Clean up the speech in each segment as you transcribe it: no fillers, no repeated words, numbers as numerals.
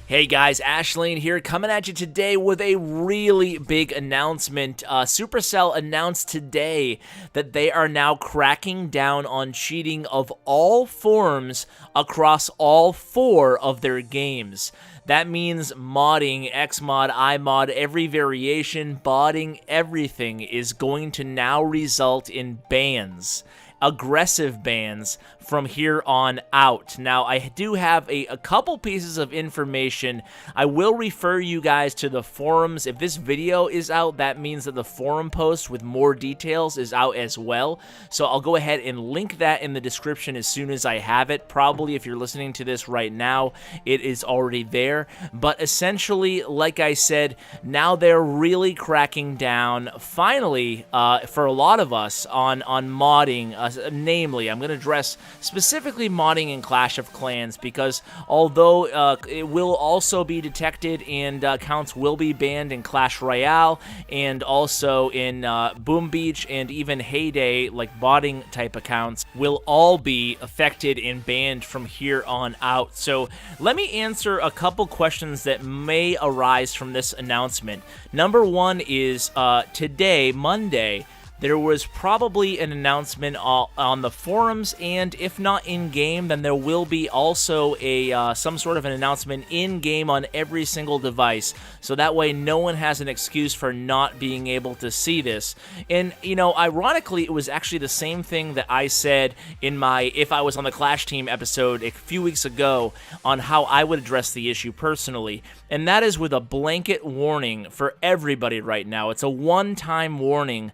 Hey guys, Ashlane here, coming at you today with a really big announcement. Supercell announced today that they are now cracking down on cheating of all forms across all 4 of their games. That means modding, Xmod, iMod, every variation, botting, everything is going to now result in bans. Aggressive bans from here on out. Now, I do have a couple pieces of information. I will refer you guys to the forums. If this video is out, that means that the forum post with more details is out as well. So I'll go ahead and link that in the description as soon as I have it. Probably if you're listening to this right now, it is already there. But essentially, like I said, now they're really cracking down, finally, for a lot of us on modding. Namely, I'm going to address specifically modding in Clash of Clans, because although it will also be detected and accounts will be banned in Clash Royale and also in Boom Beach and even Heyday, like botting type accounts, will all be affected and banned from here on out. So let me answer a couple questions that may arise from this announcement. Number one is today, Monday, there was probably an announcement on the forums, and if not in-game, then there will be also some sort of an announcement in-game on every single device, so that way no one has an excuse for not being able to see this. And, you know, ironically, it was actually the same thing that I said in my If I Was on the Clash Team episode a few weeks ago on how I would address the issue personally, and that is with a blanket warning for everybody right now. It's a one-time warning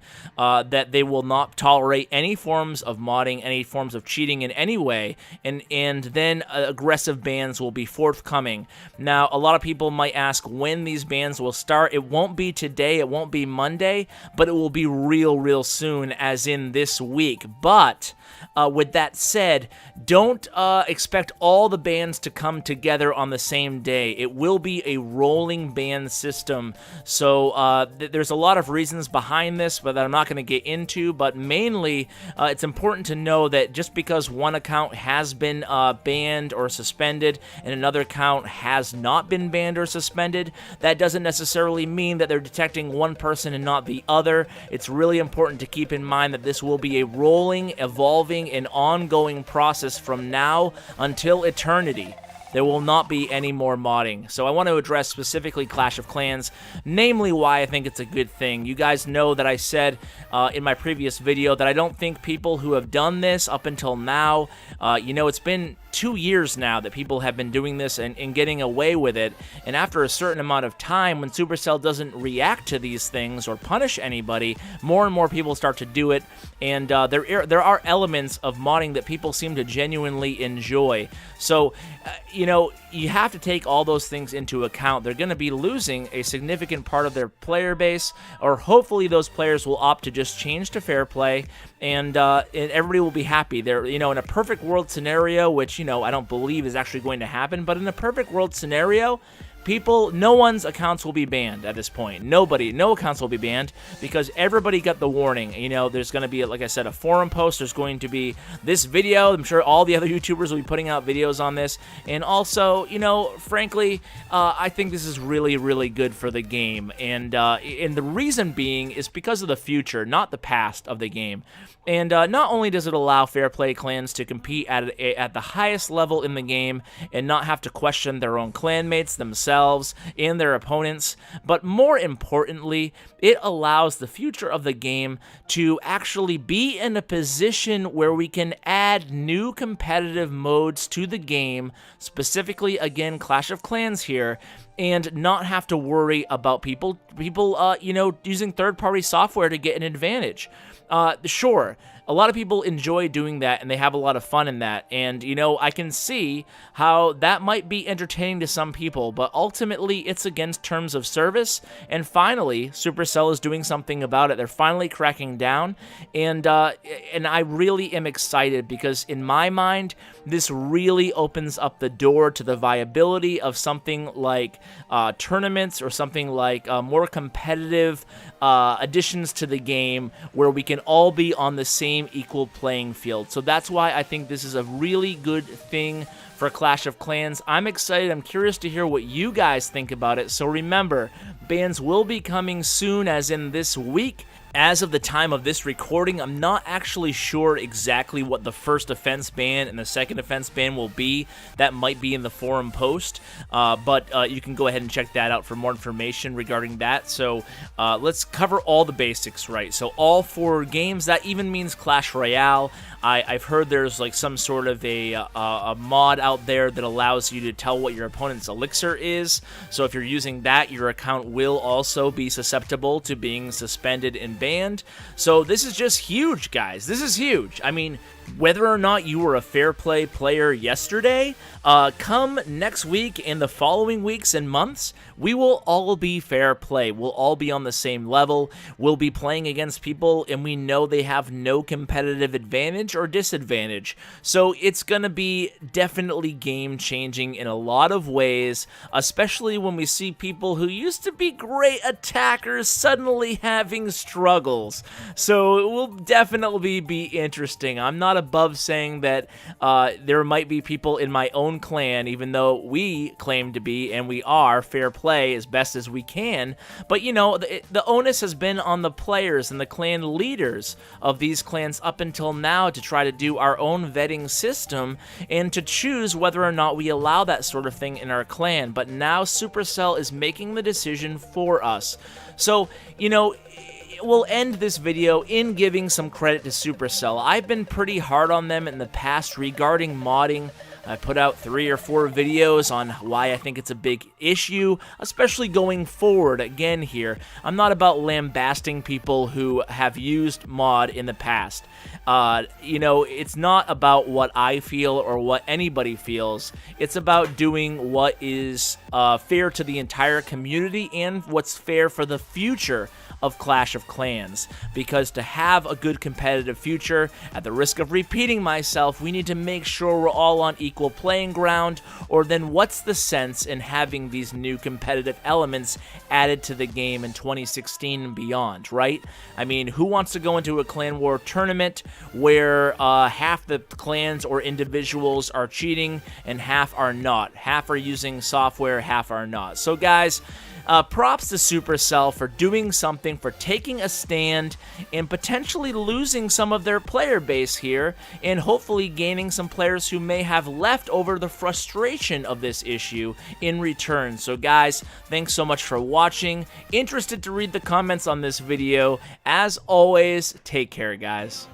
that they will not tolerate any forms of modding, any forms of cheating in any way, and then aggressive bans will be forthcoming. Now, a lot of people might ask when these bans will start. It won't be today, it won't be Monday, but it will be real soon, as in this week. But with that said, don't expect all the bans to come together on the same day. It will be a rolling ban system. So there's a lot of reasons behind this, but that I'm not going to get into. But mainly, it's important to know that just because one account has been banned or suspended and another account has not been banned or suspended, that doesn't necessarily mean that they're detecting one person and not the other. It's really important to keep in mind that this will be a rolling, evolving, and ongoing process from now until eternity. There will not be any more modding. So I want to address specifically Clash of Clans, namely why I think it's a good thing. You guys know that I said in my previous video that I don't think people who have done this up until now, you know, it's been 2 years now that people have been doing this and getting away with it, and after a certain amount of time, when Supercell doesn't react to these things or punish anybody, more and more people start to do it, and there are elements of modding that people seem to genuinely enjoy. So, you know, you have to take all those things into account. They're going to be losing a significant part of their player base, or hopefully those players will opt to just change to fair play, and everybody will be happy. They're, you know, in a perfect world scenario, which, you know, I don't believe is actually going to happen, but in a perfect world scenario, no one's accounts will be banned at this point. No accounts will be banned because everybody got the warning. You know, there's going to be, like I said, a forum post. There's going to be this video. I'm sure all the other YouTubers will be putting out videos on this. And also, you know, frankly, I think this is really good for the game. And the reason being is because of the future, not the past of the game. And not only does it allow fair play clans to compete at the highest level in the game and not have to question their own clanmates themselves and their opponents, but more importantly, it allows the future of the game to actually be in a position where we can add new competitive modes to the game, specifically, again, Clash of Clans here, and not have to worry about people you know, using third-party software to get an advantage. Sure, a lot of people enjoy doing that, and they have a lot of fun in that, and, you know, I can see how that might be entertaining to some people, but ultimately, it's against terms of service, and finally, Supercell is doing something about it. They're finally cracking down, and I really am excited, because in my mind, this really opens up the door to the viability of something like tournaments, or something like more competitive additions to the game where we can all be on the same equal playing field. So that's why I think this is a really good thing for Clash of Clans. I'm excited. I'm curious to hear what you guys think about it. So remember, bans will be coming soon, as in this week. As of the time of this recording, I'm not actually sure exactly what the first offense ban and the second offense ban will be. That might be in the forum post, but you can go ahead and check that out for more information regarding that. So let's cover all the basics, right? So all 4 games, that even means Clash Royale. I've heard there's like some sort of a mod out there that allows you to tell what your opponent's elixir is. So if you're using that, your account will also be susceptible to being suspended and banned. So this is just huge, guys. This is huge. I mean, whether or not you were a fair play player yesterday, come next week and the following weeks and months, we will all be fair play. We'll all be on the same level. We'll be playing against people, and we know they have no competitive advantage or disadvantage. So it's going to be definitely game-changing in a lot of ways, especially when we see people who used to be great attackers suddenly having struggles. So it will definitely be interesting. I'm not above saying that there might be people in my own clan, even though we claim to be, and we are, fair play as best as we can. But, you know, the onus has been on the players and the clan leaders of these clans up until now to try to do our own vetting system and to choose whether or not we allow that sort of thing in our clan. But now Supercell is making the decision for us. So, you know, we'll end this video in giving some credit to Supercell. I've been pretty hard on them in the past regarding modding. I put out 3 or 4 videos on why I think it's a big issue, especially going forward. Again here, I'm not about lambasting people who have used mod in the past. You know, it's not about what I feel or what anybody feels. It's about doing what is fair to the entire community and what's fair for the future of Clash of Clans, because to have a good competitive future, at the risk of repeating myself, we need to make sure we're all on equal playing ground, or then what's the sense in having these new competitive elements added to the game in 2016 and beyond, right? I mean, who wants to go into a clan war tournament where half the clans or individuals are cheating and half are not? Half are using software, half are not. So guys, props to Supercell for doing something, for taking a stand, and potentially losing some of their player base here, and hopefully gaining some players who may have left over the frustration of this issue in return. So guys, thanks so much for watching. Interested to read the comments on this video. As always, take care, guys.